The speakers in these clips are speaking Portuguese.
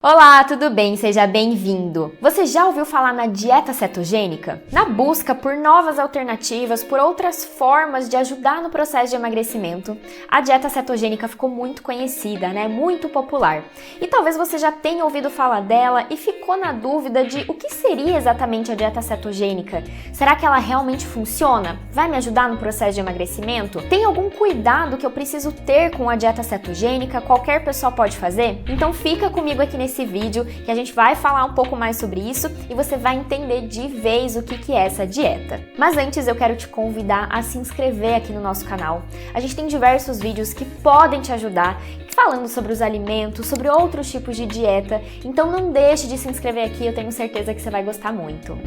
Olá, tudo bem? Seja bem-vindo! Você já ouviu falar na dieta cetogênica? Na busca por novas alternativas, por outras formas de ajudar no processo de emagrecimento, a dieta cetogênica ficou muito conhecida, Muito popular. E talvez você já tenha ouvido falar dela e ficou na dúvida de o que seria exatamente a dieta cetogênica. Será que ela realmente funciona? Vai me ajudar no processo de emagrecimento? Tem algum cuidado que eu preciso ter com a dieta cetogênica? Qualquer pessoa pode fazer? Então fica comigo aqui nesse vídeo que a gente vai falar um pouco mais sobre isso e você vai entender de vez o que é essa dieta. Mas antes eu quero te convidar a se inscrever aqui no nosso canal. A gente tem diversos vídeos que podem te ajudar falando sobre os alimentos, sobre outros tipos de dieta, então não deixe de se inscrever aqui, eu tenho certeza que você vai gostar muito.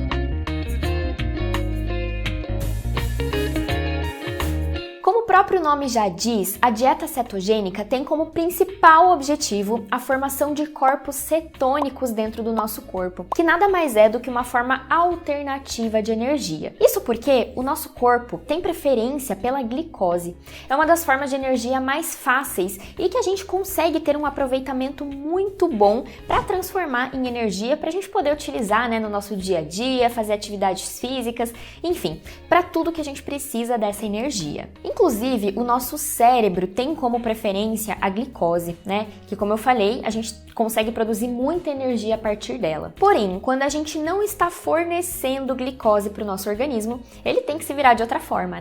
Como o próprio nome já diz, a dieta cetogênica tem como principal objetivo a formação de corpos cetônicos dentro do nosso corpo, que nada mais é do que uma forma alternativa de energia. Isso porque o nosso corpo tem preferência pela glicose. É uma das formas de energia mais fáceis e que a gente consegue ter um aproveitamento muito bom para transformar em energia para a gente poder utilizar no nosso dia a dia, fazer atividades físicas, enfim, para tudo que a gente precisa dessa energia. Inclusive, o nosso cérebro tem como preferência a glicose, Que, como eu falei, a gente consegue produzir muita energia a partir dela. Porém, quando a gente não está fornecendo glicose para o nosso organismo, ele tem que se virar de outra forma,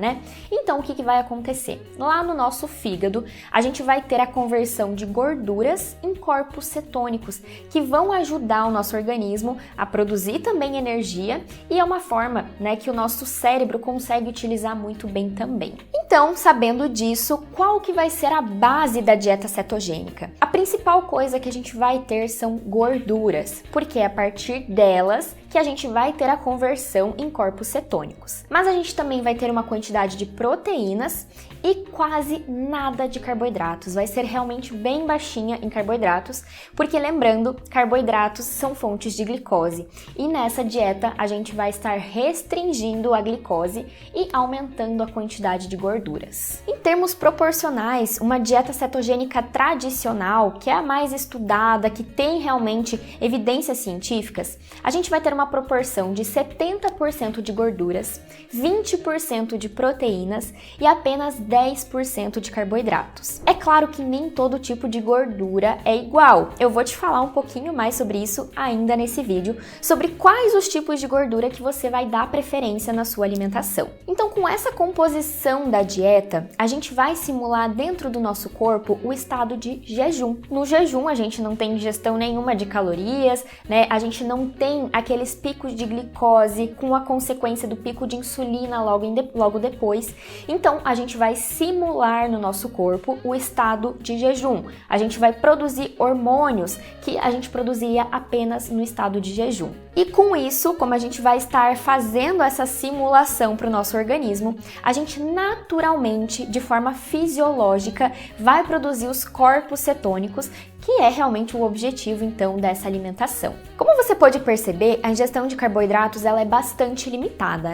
Então, o que vai acontecer? Lá no nosso fígado, a gente vai ter a conversão de gorduras em corpos cetônicos, que vão ajudar o nosso organismo a produzir também energia e é uma forma, que o nosso cérebro consegue utilizar muito bem também. Então, sabendo disso, qual que vai ser a base da dieta cetogênica? A principal coisa que a gente vai ter são gorduras, porque é a partir delas que a gente vai ter a conversão em corpos cetônicos. Mas a gente também vai ter uma quantidade de proteínas e quase nada de carboidratos. Vai ser realmente bem baixinha em carboidratos, porque lembrando, carboidratos são fontes de glicose. E nessa dieta a gente vai estar restringindo a glicose e aumentando a quantidade de gorduras. Em termos proporcionais, uma dieta cetogênica tradicional, que é a mais estudada, que tem realmente evidências científicas, a gente vai ter uma proporção de 70% de gorduras, 20% de proteínas e apenas 10% de carboidratos. É claro que nem todo tipo de gordura é igual. Eu vou te falar um pouquinho mais sobre isso ainda nesse vídeo, sobre quais os tipos de gordura que você vai dar preferência na sua alimentação. Então, com essa composição da dieta, a gente vai simular dentro do nosso corpo o estado de jejum. No jejum, a gente não tem ingestão nenhuma de calorias, A gente não tem aqueles picos de glicose com a consequência do pico de insulina logo depois. Então, a gente vai simular no nosso corpo o estado de jejum. A gente vai produzir hormônios que a gente produzia apenas no estado de jejum. E com isso, como a gente vai estar fazendo essa simulação para o nosso organismo, a gente naturalmente, de forma fisiológica, vai produzir os corpos cetônicos, que é realmente o objetivo, então, dessa alimentação. Como você pode perceber, a ingestão de carboidratos ela é bastante limitada,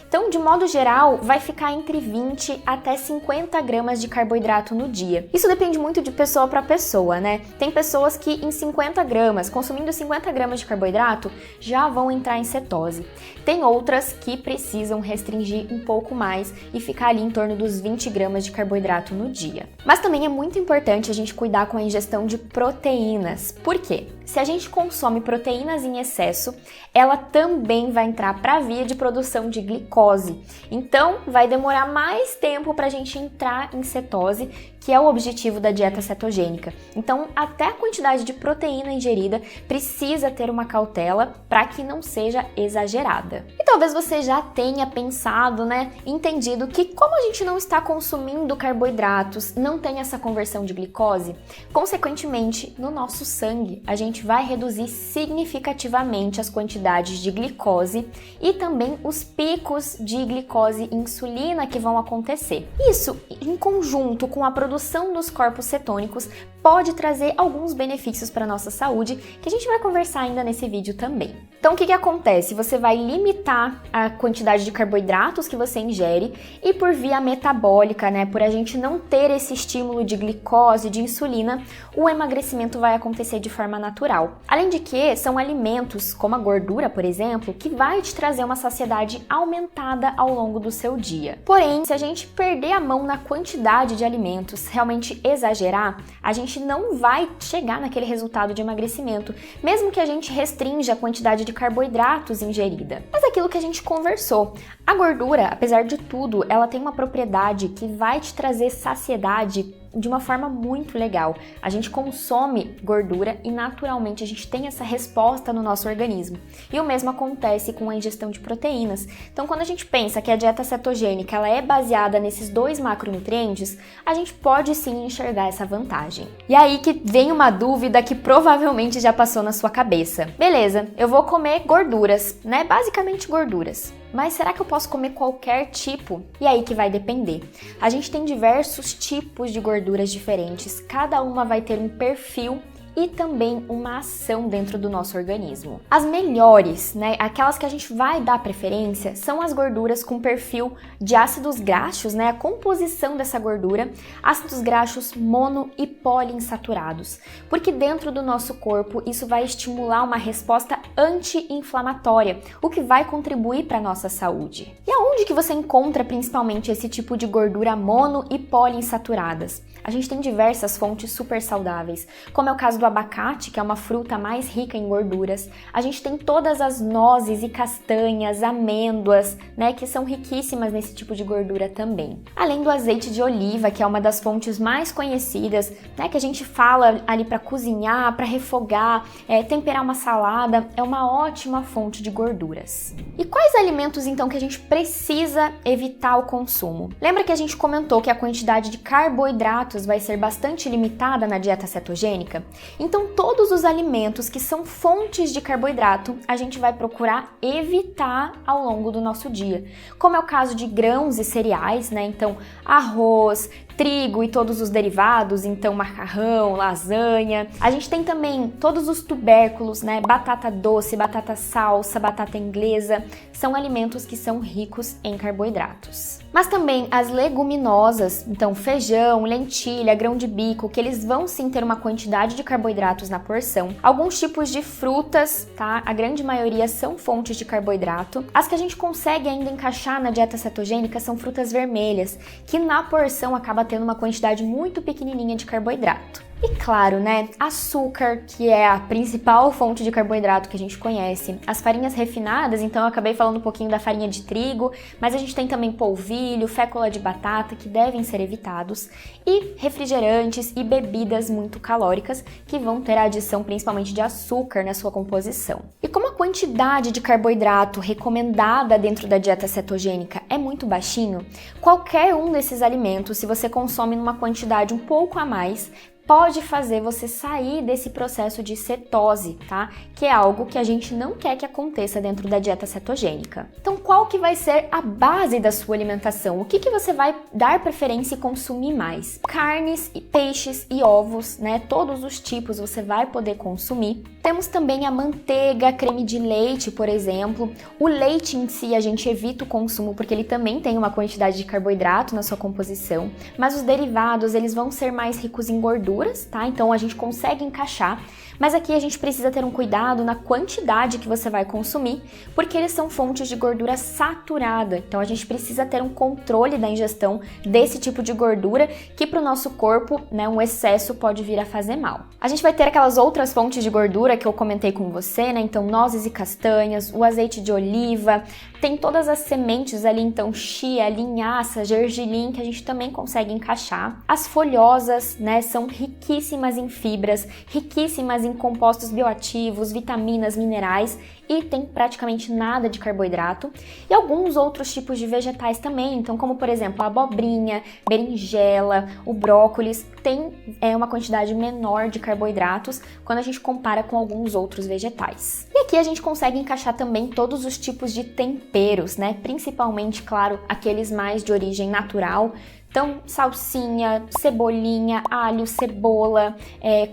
Então, de modo geral, vai ficar entre 20 até 50 gramas de carboidrato no dia. Isso depende muito de pessoa para pessoa, Tem pessoas que em 50 gramas, consumindo 50 gramas de carboidrato, já vão entrar em cetose. Tem outras que precisam restringir um pouco mais e ficar ali em torno dos 20 gramas de carboidrato no dia. Mas também é muito importante a gente cuidar com a ingestão de proteínas. Por quê? Se a gente consome proteínas em excesso, ela também vai entrar para a via de produção de glicose. Então, vai demorar mais tempo para a gente entrar em cetose, que é o objetivo da dieta cetogênica. Então, até a quantidade de proteína ingerida precisa ter uma cautela para que não seja exagerada. E talvez você já tenha pensado, entendido que como a gente não está consumindo carboidratos, não tem essa conversão de glicose, consequentemente, no nosso sangue, a gente vai reduzir significativamente as quantidades de glicose e também os picos de glicose e insulina que vão acontecer. Isso, em conjunto com a produção dos corpos cetônicos, pode trazer alguns benefícios para a nossa saúde, que a gente vai conversar ainda nesse vídeo também. Então, o que acontece? Você vai limitar a quantidade de carboidratos que você ingere e por via metabólica, por a gente não ter esse estímulo de glicose, de insulina, o emagrecimento vai acontecer de forma natural. natural. Além de que são alimentos, como a gordura, por exemplo, que vai te trazer uma saciedade aumentada ao longo do seu dia. Porém, se a gente perder a mão na quantidade de alimentos, realmente exagerar, a gente não vai chegar naquele resultado de emagrecimento, mesmo que a gente restrinja a quantidade de carboidratos ingerida. Mas aquilo que a gente conversou, a gordura, apesar de tudo, ela tem uma propriedade que vai te trazer saciedade de uma forma muito legal. A gente consome gordura e naturalmente a gente tem essa resposta no nosso organismo. E o mesmo acontece com a ingestão de proteínas. Então, quando a gente pensa que a dieta cetogênica ela é baseada nesses dois macronutrientes, a gente pode sim enxergar essa vantagem. E aí que vem uma dúvida que provavelmente já passou na sua cabeça. Beleza, eu vou comer gorduras, né? Basicamente gorduras. Mas será que eu posso comer qualquer tipo? E aí que vai depender. A gente tem diversos tipos de gorduras diferentes, cada uma vai ter um perfil e também uma ação dentro do nosso organismo. As melhores, né, aquelas que a gente vai dar preferência, são as gorduras com perfil de ácidos graxos, né, a composição dessa gordura, ácidos graxos mono e poliinsaturados, porque dentro do nosso corpo isso vai estimular uma resposta anti-inflamatória, o que vai contribuir para a nossa saúde. E aonde que você encontra principalmente esse tipo de gordura mono e poliinsaturadas? A gente tem diversas fontes super saudáveis, como é o caso do abacate, que é uma fruta mais rica em gorduras. A gente tem todas as nozes e castanhas, amêndoas, né, que são riquíssimas nesse tipo de gordura também. Além do azeite de oliva, que é uma das fontes mais conhecidas, né, que a gente fala ali para cozinhar, para refogar, temperar uma salada, é uma ótima fonte de gorduras. E quais alimentos então que a gente precisa evitar o consumo? Lembra que a gente comentou que a quantidade de carboidratos vai ser bastante limitada na dieta cetogênica? Então, todos os alimentos que são fontes de carboidrato, a gente vai procurar evitar ao longo do nosso dia. Como é o caso de grãos e cereais, né? Então, arroz, trigo e todos os derivados, então macarrão, lasanha. A gente tem também todos os tubérculos, né? Batata doce, batata salsa, batata inglesa, são alimentos que são ricos em carboidratos. Mas também as leguminosas, então feijão, lentilha, grão de bico, que eles vão sim ter uma quantidade de carboidratos na porção. Alguns tipos de frutas, tá? A grande maioria são fontes de carboidrato. As que a gente consegue ainda encaixar na dieta cetogênica são frutas vermelhas, que na porção acaba tendo uma quantidade muito pequenininha de carboidrato. E claro, né, açúcar, que é a principal fonte de carboidrato que a gente conhece. As farinhas refinadas, então eu acabei falando um pouquinho da farinha de trigo, mas a gente tem também polvilho, fécula de batata, que devem ser evitados, e refrigerantes e bebidas muito calóricas, que vão ter a adição principalmente de açúcar na sua composição. E como a quantidade de carboidrato recomendada dentro da dieta cetogênica é muito baixinho, qualquer um desses alimentos, se você consome numa quantidade um pouco a mais, pode fazer você sair desse processo de cetose, tá? Que é algo que a gente não quer que aconteça dentro da dieta cetogênica. Então, qual que vai ser a base da sua alimentação? O que você vai dar preferência e consumir mais? Carnes, peixes e ovos, né? Todos os tipos você vai poder consumir. Temos também a manteiga, creme de leite, por exemplo. O leite em si a gente evita o consumo porque ele também tem uma quantidade de carboidrato na sua composição, mas os derivados, eles vão ser mais ricos em gordura, tá? Então a gente consegue encaixar, mas aqui a gente precisa ter um cuidado na quantidade que você vai consumir, porque eles são fontes de gordura saturada. Então a gente precisa ter um controle da ingestão desse tipo de gordura, que para o nosso corpo, né, um excesso pode vir a fazer mal. A gente vai ter aquelas outras fontes de gordura que eu comentei com você, né? Então nozes e castanhas, o azeite de oliva, tem todas as sementes ali, então chia, linhaça, gergelim, que a gente também consegue encaixar. As folhosas, né, são riquíssimas em fibras, riquíssimas em compostos bioativos, vitaminas, minerais e tem praticamente nada de carboidrato. E alguns outros tipos de vegetais também, então como por exemplo a abobrinha, berinjela, o brócolis, tem uma quantidade menor de carboidratos quando a gente compara com alguns outros vegetais. E aqui a gente consegue encaixar também todos os tipos de temperos, né? Principalmente, claro, aqueles mais de origem natural, Então, salsinha, cebolinha, alho, cebola,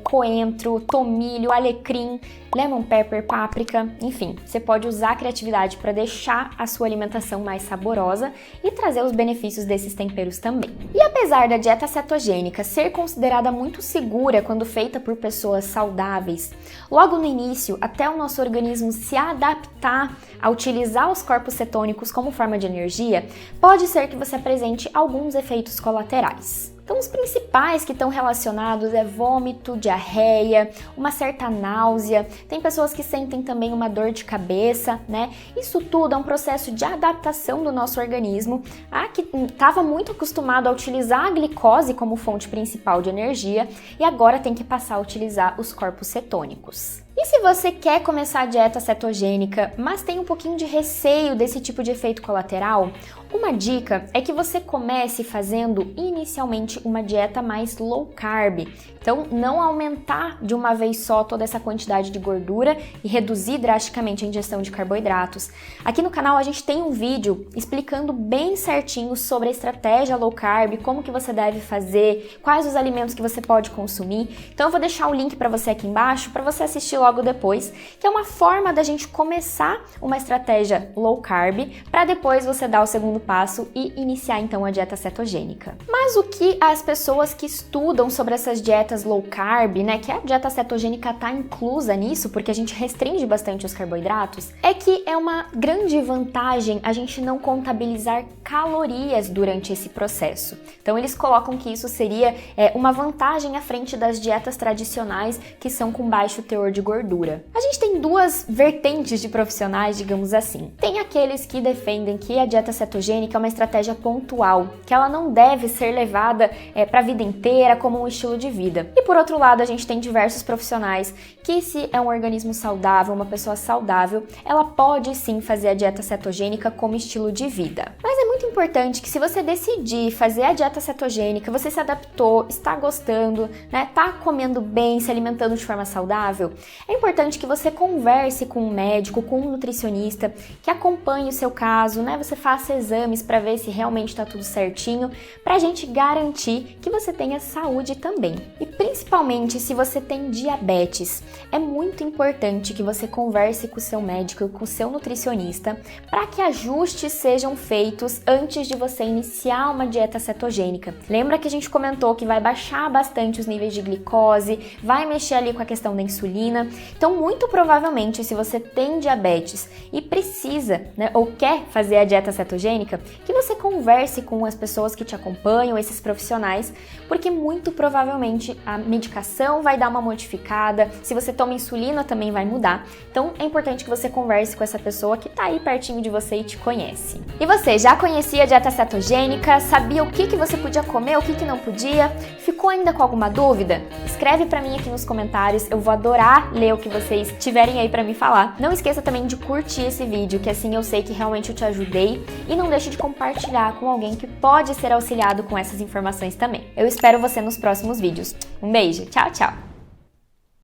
coentro, tomilho, alecrim, lemon pepper, páprica, enfim, você pode usar a criatividade para deixar a sua alimentação mais saborosa e trazer os benefícios desses temperos também. E apesar da dieta cetogênica ser considerada muito segura quando feita por pessoas saudáveis, logo no início, até o nosso organismo se adaptar a utilizar os corpos cetônicos como forma de energia, pode ser que você apresente alguns efeitos colaterais. Então, os principais que estão relacionados é vômito, diarreia, uma certa náusea, tem pessoas que sentem também uma dor de cabeça, né? Isso tudo é um processo de adaptação do nosso organismo, que estava muito acostumado a utilizar a glicose como fonte principal de energia e agora tem que passar a utilizar os corpos cetônicos. E se você quer começar a dieta cetogênica, mas tem um pouquinho de receio desse tipo de efeito colateral, uma dica é que você comece fazendo inicialmente uma dieta mais low carb. Então, não aumentar de uma vez só toda essa quantidade de gordura e reduzir drasticamente a ingestão de carboidratos. Aqui no canal a gente tem um vídeo explicando bem certinho sobre a estratégia low carb, como que você deve fazer, quais os alimentos que você pode consumir. Então, eu vou deixar o link para você aqui embaixo para você assistir logo depois, que é uma forma da gente começar uma estratégia low carb para depois você dar o segundo passo e iniciar então a dieta cetogênica. Mas o que as pessoas que estudam sobre essas dietas low carb, né, que a dieta cetogênica está inclusa nisso, porque a gente restringe bastante os carboidratos, é que é uma grande vantagem a gente não contabilizar calorias durante esse processo. Então eles colocam que isso seria uma vantagem à frente das dietas tradicionais que são com baixo teor de gordura. A gente tem duas vertentes de profissionais, digamos assim. Tem aqueles que defendem que a dieta cetogênica é uma estratégia pontual, que ela não deve ser levada para a vida inteira como um estilo de vida. E por outro lado, a gente tem diversos profissionais que, se é um organismo saudável, uma pessoa saudável, ela pode sim fazer a dieta cetogênica como estilo de vida. Mas é muito importante que, se você decidir fazer a dieta cetogênica, você se adaptou, está gostando, né, tá comendo bem, se alimentando de forma saudável, é importante que você converse com um médico, com um nutricionista, que acompanhe o seu caso, né, você faça exames para ver se realmente está tudo certinho, para a gente garantir que você tenha saúde também. E principalmente se você tem diabetes, é muito importante que você converse com o seu médico e com o seu nutricionista para que ajustes sejam feitos antes de você iniciar uma dieta cetogênica. Lembra que a gente comentou que vai baixar bastante os níveis de glicose, vai mexer ali com a questão da insulina. Então, muito provavelmente, se você tem diabetes e precisa, né, ou quer fazer a dieta cetogênica, que você converse com as pessoas que te acompanham, esses profissionais, porque muito provavelmente a medicação vai dar uma modificada, se você toma insulina também vai mudar. Então, é importante que você converse com essa pessoa que tá aí pertinho de você e te conhece. E você, já conhecia a dieta cetogênica? Sabia o que você podia comer, o que não podia? Ficou ainda com alguma dúvida? Escreve pra mim aqui nos comentários, eu vou adorar ler o que vocês tiverem aí pra me falar. Não esqueça também de curtir esse vídeo, que assim eu sei que realmente eu te ajudei, e não deixe de compartilhar com alguém que pode ser auxiliado com essas informações também. Eu espero você nos próximos vídeos. Um beijo, tchau, tchau!